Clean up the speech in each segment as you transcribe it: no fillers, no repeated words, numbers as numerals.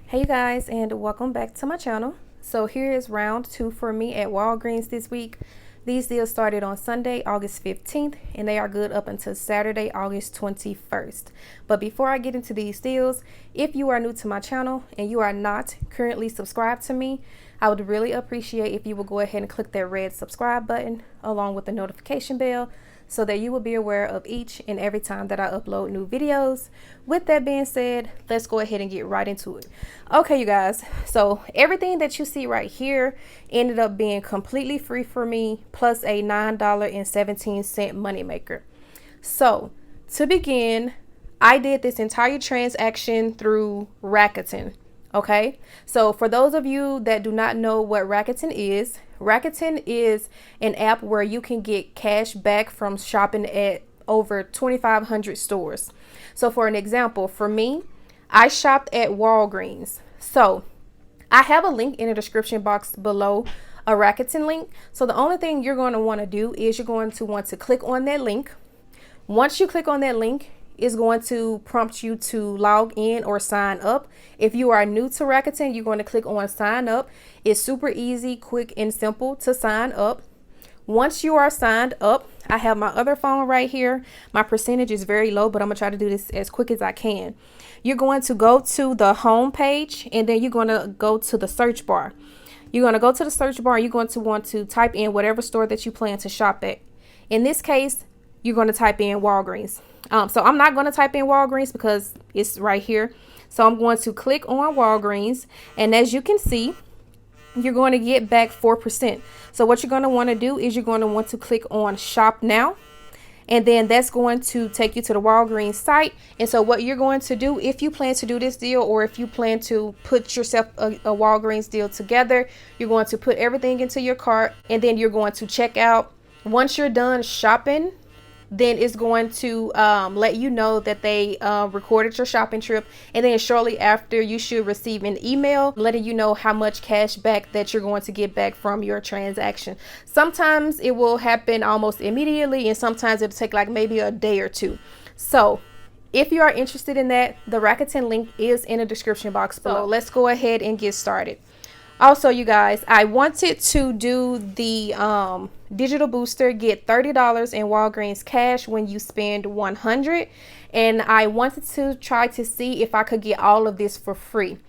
Hey you guys, and welcome back to my channel. So here is round 2 for me at Walgreens this week. These deals started on Sunday, August 15th, and they are good up until Saturday, August 21st. But before I get into these deals, if you are new to my channel and you are not currently subscribed to me, I would really appreciate if you will go ahead and click that red subscribe button along with the notification bell, so that you will be aware of each and every time that I upload new videos. With that being said, let's go ahead and get right into it. Okay, you guys, so everything that you see right here ended up being completely free for me, plus a $9.17 moneymaker. So to begin, I did this entire transaction through Rakuten. Okay, so for those of you that do not know what Rakuten is an app where you can get cash back from shopping at over 2,500 stores. So for an example, for me, I shopped at Walgreens. So I have a link in the description box below, a Rakuten link. So the only thing you're going to want to do is you're going to want to click on that link. Once you click on that link, is going to prompt you to log in or sign up. If you are new to Rakuten, you're going to click on sign up. It's super easy, quick, and simple to sign up. Once you are signed up, I have my other phone right here. My percentage is very low, but I'm gonna try to do this as quick as I can. You're going to go to the home page, and then you're going to go to the search bar. You're going to go to the search bar, and you're going to want to type in whatever store that you plan to shop at. In this case, you're going to type in Walgreens. So I'm not going to type in Walgreens because it's right here. So I'm going to click on Walgreens, and as you can see, you're going to get back 4%. So what you're going to want to do is you're going to want to click on shop now, and then that's going to take you to the Walgreens site. And so what you're going to do, if you plan to do this deal, or if you plan to put yourself a Walgreens deal together, you're going to put everything into your cart, and then you're going to check out. Once you're done shopping, then it's going to let you know that they recorded your shopping trip, and then shortly after you should receive an email letting you know how much cash back that you're going to get back from your transaction. Sometimes it will happen almost immediately, and sometimes it'll take like maybe a day or two. So if you are interested in that, the Rakuten link is in the description box below. So let's go ahead and get started. Also, you guys, I wanted to do the digital booster, get $30 in Walgreens cash when you spend $100, and I wanted to try to see if I could get all of this for free.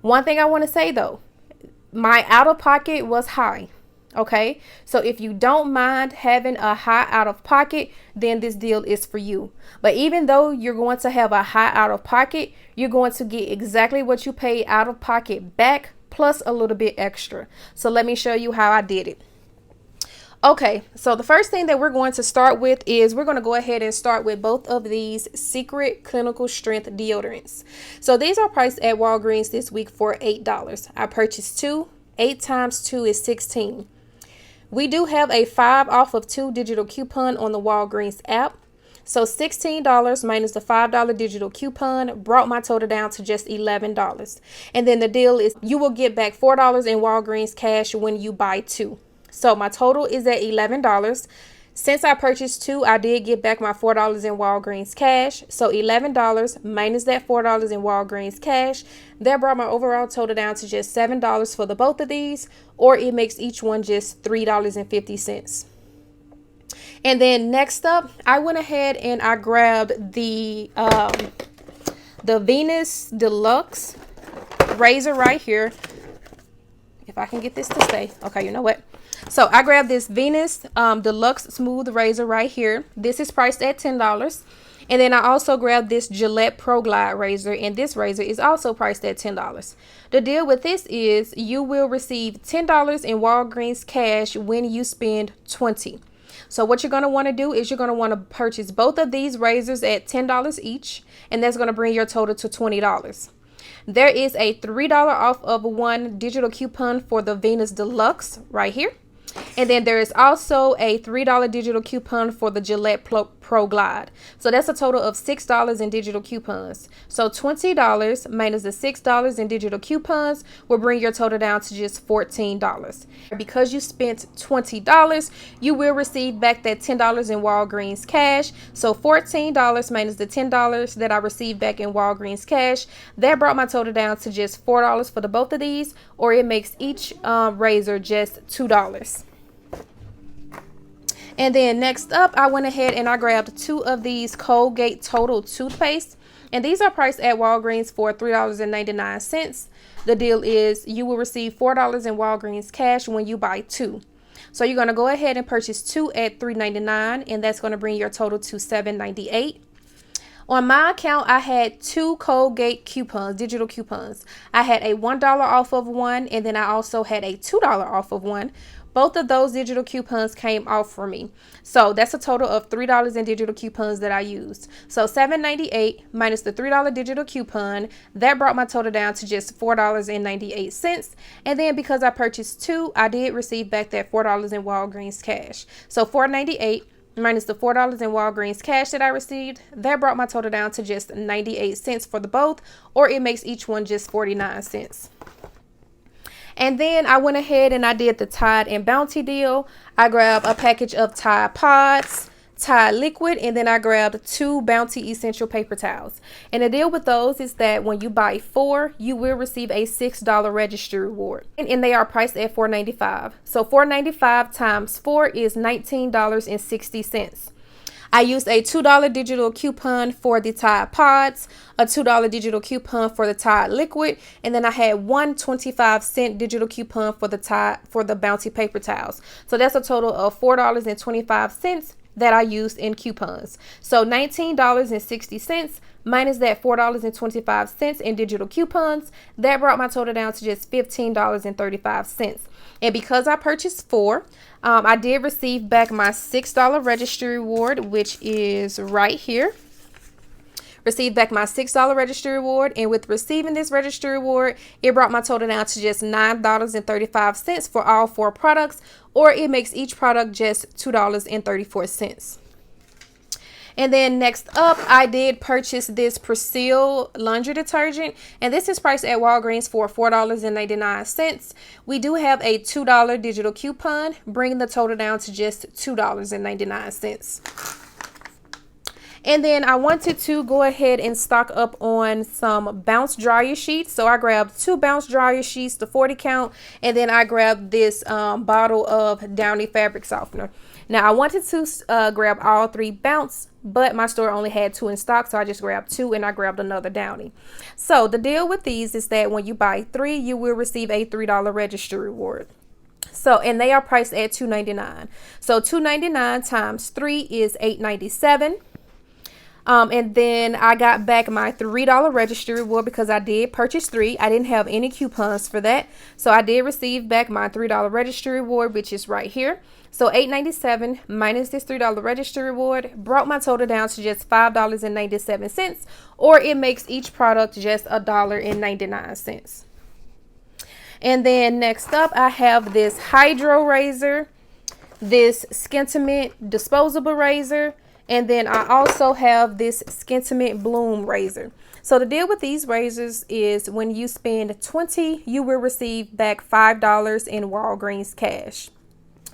One thing I want to say though, my out-of-pocket was high. Okay, so if you don't mind having a high out-of-pocket, then this deal is for you. But even though you're going to have a high out-of-pocket, you're going to get exactly what you paid out-of-pocket back, plus a little bit extra. So let me show you how I did it. Okay, so the first thing that we're going to start with is we're going to go ahead and start with both of these Secret Clinical Strength deodorants. So these are priced at Walgreens this week for $8. I purchased 2. 8 times 2 is 16. We do have a 5 off of 2 digital coupon on the Walgreens app. So $16 minus the $5 digital coupon brought my total down to just $11. And then the deal is you will get back $4 in Walgreens cash when you buy 2. So my total is at $11. Since I purchased 2, I did get back my $4 in Walgreens cash. So $11 minus that $4 in Walgreens cash, that brought my overall total down to just $7 for the both of these, or it makes each one just $3.50. And then next up, I went ahead and I grabbed the Venus Deluxe razor right here. If I can get this to stay. Okay, you know what? So I grabbed this Venus Deluxe Smooth Razor right here. This is priced at $10. And then I also grabbed this Gillette Pro Glide razor, and this razor is also priced at $10. The deal with this is you will receive $10 in Walgreens cash when you spend $20. So what you're going to want to do is you're going to want to purchase both of these razors at $10 each, and that's going to bring your total to $20. There is a $3 off of 1 digital coupon for the Venus Deluxe right here. And then there is also a $3 digital coupon for the Gillette Pro Glide. So that's a total of $6 in digital coupons. So $20 minus the $6 in digital coupons will bring your total down to just $14. Because you spent $20, you will receive back that $10 in Walgreens cash. So $14 minus the $10 that I received back in Walgreens cash, that brought my total down to just $4 for the both of these, or it makes each razor just $2. And then next up, I went ahead and I grabbed 2 of these Colgate Total toothpaste. And these are priced at Walgreens for $3.99. The deal is you will receive $4 in Walgreens cash when you buy 2. So you're going to go ahead and purchase 2 at $3.99, and that's going to bring your total to $7.98. On my account, I had 2 Colgate coupons, digital coupons. I had a $1 off of one, and then I also had a $2 off of one. Both of those digital coupons came off for me. So that's a total of $3 in digital coupons that I used. So $7.98 minus the $3 digital coupon, that brought my total down to just $4.98. And then because I purchased 2, I did receive back that $4 in Walgreens cash. So $4.98 minus the $4 in Walgreens cash that I received, that brought my total down to just 98 cents for the both, or it makes each one just 49 cents. And then I went ahead and I did the Tide and Bounty deal. I grabbed a package of Tide Pods, Tide Liquid, and then I grabbed 2 Bounty Essential paper towels. And the deal with those is that when you buy 4, you will receive a $6 registry reward. And they are priced at $4.95. So $4.95 times 4 is $19.60. I used a $2 digital coupon for the Tide Pods, a $2 digital coupon for the Tide Liquid, and then I had one 25-cent digital coupon for the Bounty paper towels. So that's a total of $4.25 that I used in coupons. So $19.60 minus that $4.25 in digital coupons, that brought my total down to just $15.35. And because I purchased 4, I did receive back my $6 registry reward, which is right here. Received back my $6 registry reward, and with receiving this registry reward, it brought my total down to just $9.35 for all 4 products, or it makes each product just $2.34. And then next up, I did purchase this Persil laundry detergent, and this is priced at Walgreens for $4.99. We do have a $2 digital coupon, bringing the total down to just $2.99. And then I wanted to go ahead and stock up on some bounce dryer sheets. So I grabbed 2 bounce dryer sheets, the 40 count, and then I grabbed this bottle of Downy fabric softener. Now I wanted to grab all 3 bounce, but my store only had 2 in stock, so I just grabbed 2 and I grabbed another Downy. So the deal with these is that when you buy 3, you will receive a $3 registry reward. So, and they are priced at $2.99. So $2.99 times 3 is $8.97. And then I got back my $3 registry reward because I did purchase 3. I didn't have any coupons for that. So I did receive back my $3 registry reward, which is right here. So $8.97 minus this $3 registry reward brought my total down to just $5.97, or it makes each product just $1.99. And then next up, I have this Hydro razor, this Skintimate disposable razor, and then I also have this Skintimate Bloom razor. So the deal with these razors is when you spend $20, you will receive back $5 in Walgreens cash.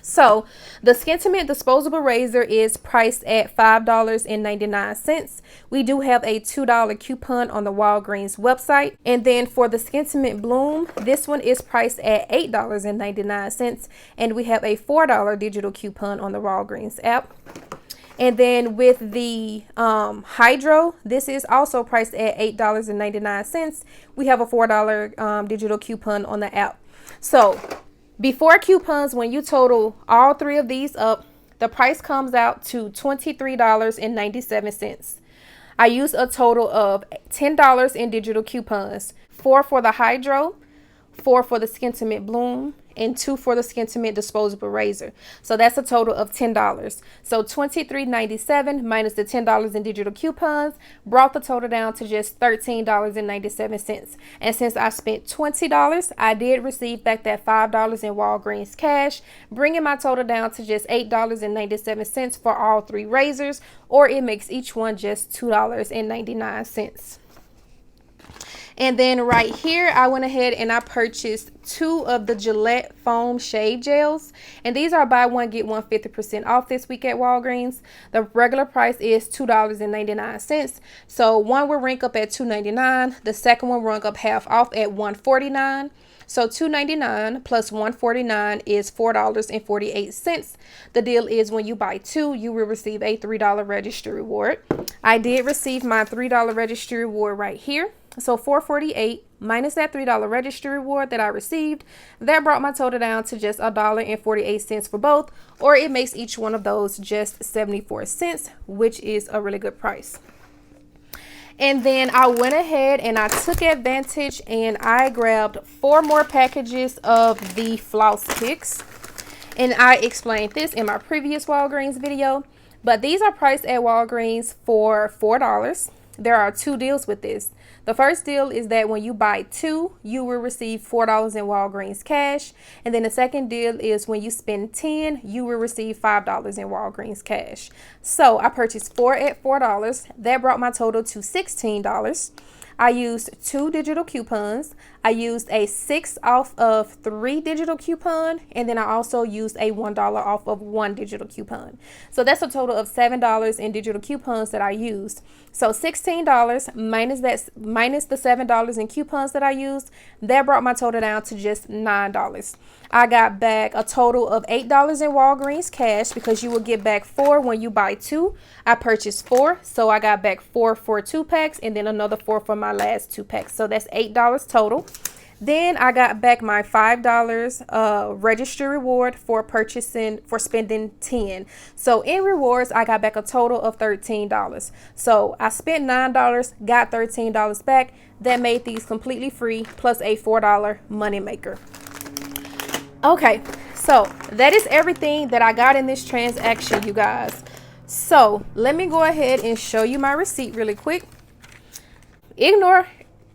So the Skintimate disposable razor is priced at $5.99. We do have a $2 coupon on the Walgreens website. And then for the Skintimate Bloom, this one is priced at $8.99. And we have a $4 digital coupon on the Walgreens app. And then with the Hydro, this is also priced at $8.99. We have a $4 digital coupon on the app. So before coupons, when you total all 3 of these up, the price comes out to $23.97. I used a total of $10 in digital coupons, 4 for the Hydro, 4 for the Skintimate Bloom, and 2 for the Skintimate disposable razor. So that's a total of $10. So $23.97 minus the $10 in digital coupons brought the total down to just $13.97. And since I spent $20, I did receive back that $5 in Walgreens cash, bringing my total down to just $8.97 for all 3 razors, or it makes each one just $2.99. And then right here, I went ahead and I purchased 2 of the Gillette foam shave gels. And these are buy one, get one 50% off this week at Walgreens. The regular price is $2.99. So one will rank up at $2.99. The second one rank up half off at $1.49. So $2.99 plus $1.49 is $4.48. The deal is when you buy 2, you will receive a $3 registry reward. I did receive my $3 registry reward right here. So $4.48 minus that $3 registry reward that I received, that brought my total down to just $1.48 for both, or it makes each one of those just 74 cents, which is a really good price. And then I went ahead and I took advantage and I grabbed 4 more packages of the Floss picks. And I explained this in my previous Walgreens video, but these are priced at Walgreens for $4. There are 2 deals with this. The first deal is that when you buy 2, you will receive $4 in Walgreens cash. And then the second deal is when you spend 10, you will receive $5 in Walgreens cash. So I purchased 4 at $4. That brought my total to $16. I used 2 digital coupons. I used a 6 off of 3 digital coupon, and then I also used a $1 off of 1 digital coupon. So that's a total of $7 in digital coupons that I used. So $16 minus the $7 in coupons that I used, that brought my total down to just $9. I got back a total of $8 in Walgreens cash because you will get back 4 when you buy 2. I purchased 4, so I got back 4 for 2 packs and then another 4 for my last 2 packs. So that's $8 total. Then I got back my $5 registry reward for spending 10. So in rewards, I got back a total of $13. So I spent $9, got $13 back. That made these completely free, plus a $4 money maker. Okay, so that is everything that I got in this transaction, you guys. So let me go ahead and show you my receipt really quick. Ignore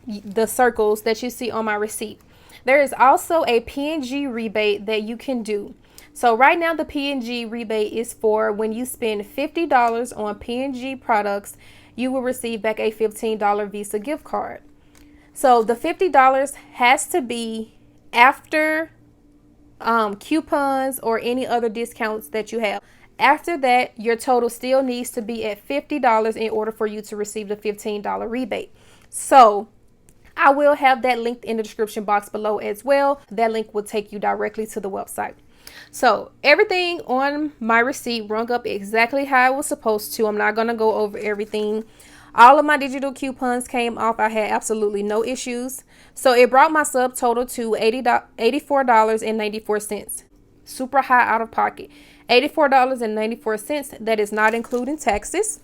the circles that you see on my receipt. There is also a P&G rebate that you can do. So right now the P&G rebate is for when you spend $50 on P&G products, you will receive back a $15 Visa gift card. So the $50 has to be after coupons or any other discounts that you have. After that, your total still needs to be at $50 in order for you to receive the $15 rebate. So I will have that linked in the description box below as well. That link will take you directly to the website. So everything on my receipt rung up exactly how it was supposed to. I'm not going to go over everything. All of my digital coupons came off. I had absolutely no issues. So it brought my subtotal to $84.94. Super high out of pocket. $84.94. That is not including taxes.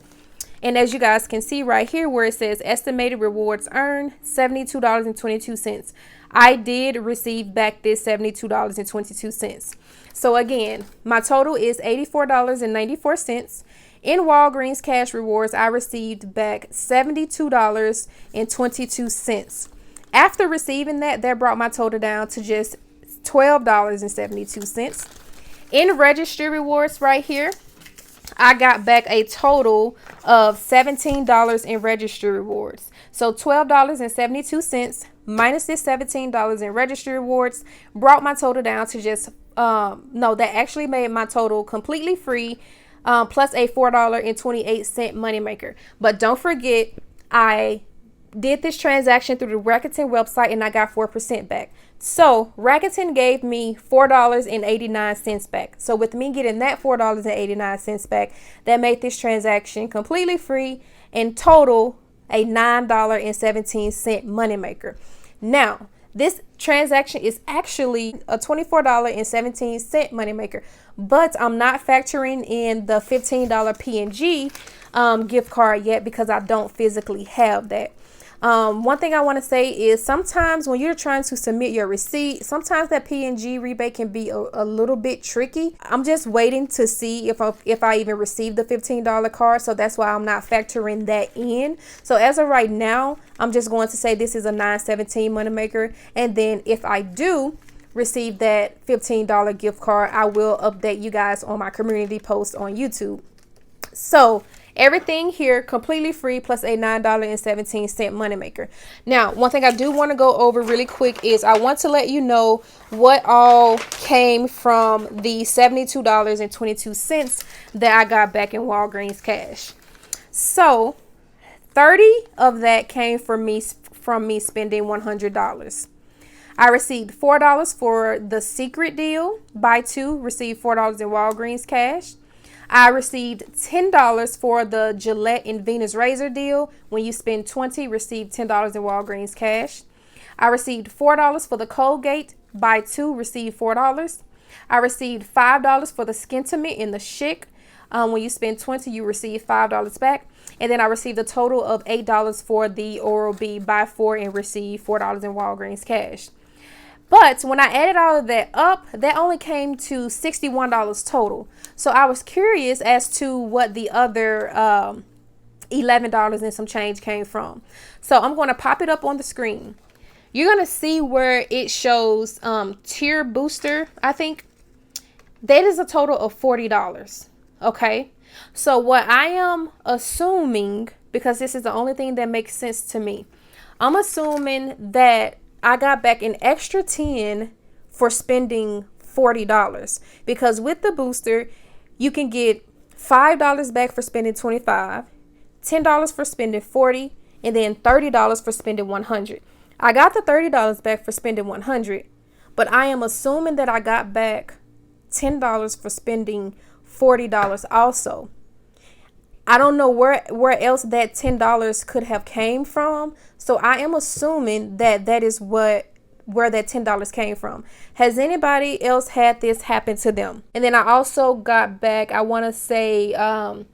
And as you guys can see right here where it says estimated rewards earned, $72.22. I did receive back this $72.22. So again, my total is $84.94. In Walgreens cash rewards, I received back $72.22. After receiving that, that brought my total down to just $12.72. In registry rewards right here, I got back a total of $17 in registry rewards. So $12.72 minus this $17 in registry rewards brought my total down to just, that actually made my total completely free, plus a $4.28 moneymaker. But don't forget, I did this transaction through the Rakuten website and I got 4% back. So Rakuten gave me $4.89 back. So with me getting that $4.89 back, that made this transaction completely free and total a $9.17 moneymaker. Now, this transaction is actually a $24.17 moneymaker, but I'm not factoring in the $15 P&G gift card yet because I don't physically have that. One thing I want to say is sometimes when you're trying to submit your receipt, sometimes that P&G rebate can be a little bit tricky. I'm just waiting to see if I even received the $15 card, so that's why I'm not factoring that in. So as of right now, I'm just going to say this is a 9/17 moneymaker, and then if I do receive that $15 gift card, I will update you guys on my community post on YouTube. So everything here completely free plus a $9.17 moneymaker. Now, one thing I do want to go over really quick is I want to let you know what all came from the $72.22 that I got back in Walgreens cash. So 30 of that came from me spending $100. I received $4 for the secret deal. Buy two, receive $4 in Walgreens cash. I received $10 for the Gillette and Venus razor deal. When you spend $20, receive $10 in Walgreens cash. I received $4 for the Colgate. Buy two, receive $4. I received $5 for the Skintimate in the Chic. When you spend $20, you receive $5 back. And then I received a total of $8 for the Oral-B. Buy four and receive $4 in Walgreens cash. But when I added all of that up, that only came to $61 total. So I was curious as to what the other $11 and some change came from. So I'm going to pop it up on the screen. You're going to see where it shows tier booster, I think. That is a total of $40. Okay. So what I am assuming, because this is the only thing that makes sense to me, I'm assuming that I got back an extra 10 for spending $40, because with the booster you can get $5 back for spending $25, $10 for spending $40, and then $30 for spending $100. I got the $30 back for spending $100, but I am assuming that I got back $10 for spending $40 also. I don't know where else that $10 could have came from. So I am assuming that that is where that $10 came from. Has anybody else had this happen to them? And then I also got back, I want to say $1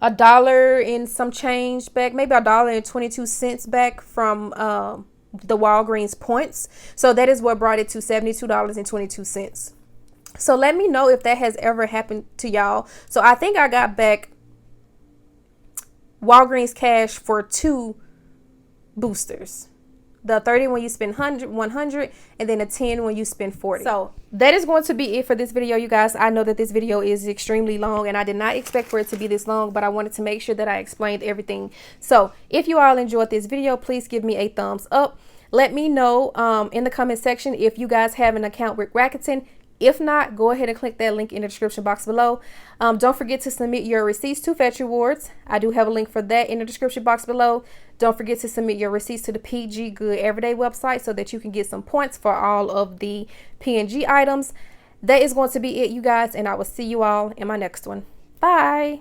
and some change back, maybe $1.22 back from the Walgreens points. So that is what brought it to $72.22. So let me know if that has ever happened to y'all. So I think I got back Walgreens cash for two boosters. The 30 when you spend 100, and then a 10 when you spend 40. So that is going to be it for this video, you guys. I know that this video is extremely long, and I did not expect for it to be this long, but I wanted to make sure that I explained everything. So if you all enjoyed this video, please give me a thumbs up. Let me know in the comment section if you guys have an account with Rakuten. If not, go ahead and click that link in the description box below. Don't forget to submit your receipts to Fetch Rewards. I do have a link for that in the description box below. Don't forget to submit your receipts to the PG Good Everyday website so that you can get some points for all of the P&G items. That is going to be it, you guys, and I will see you all in my next one. Bye.